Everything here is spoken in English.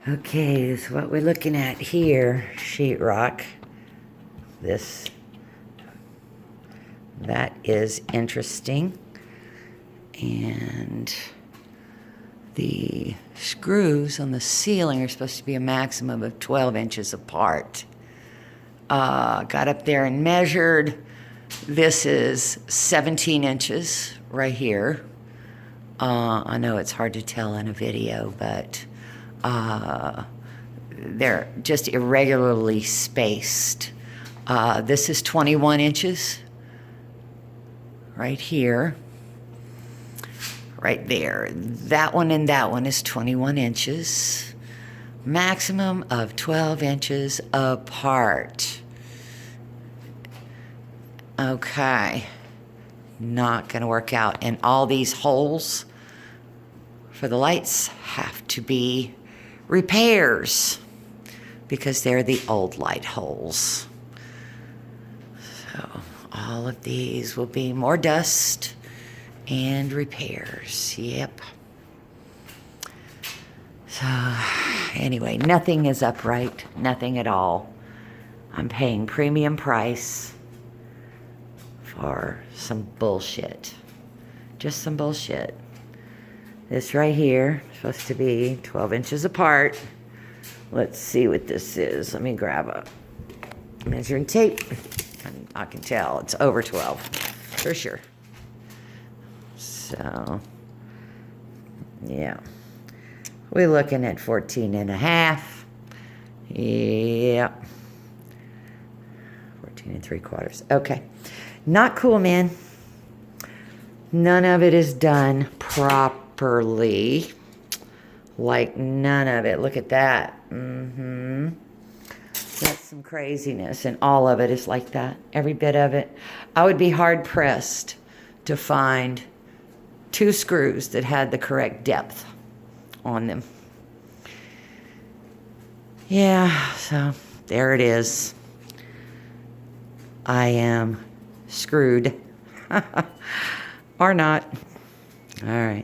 Okay, so what we're looking at here, sheetrock. That is interesting. And the screws on the ceiling are supposed to be a maximum of 12 inches apart. Got up there and measured. This is 17 inches right here. I know it's hard to tell in a video, but they're just irregularly spaced. This is 21 inches right here, right there. That one and that one is 21 inches. Maximum of 12 inches apart. Okay. Not going to work out. And all these holes for the lights have to be repairs because they're the old light holes. So all of these will be more dust and repairs. Yep. So anyway, nothing is upright. Nothing at all. I'm paying premium price for some bullshit. Just some bullshit. This right here is supposed to be 12 inches apart. Let's see what this is. Let me grab a measuring tape. And I can tell it's over 12 for sure. So, yeah. We're looking at 14 and a half. Yep. 14 and 3/4. Okay. Not cool, man. None of it is done properly. Like, none of it. Look at that. That's some craziness, and all of it is like that. Every bit of it. I would be hard-pressed to find 2 screws that had the correct depth on them. Yeah, so there it is. I am screwed. Or not. All right.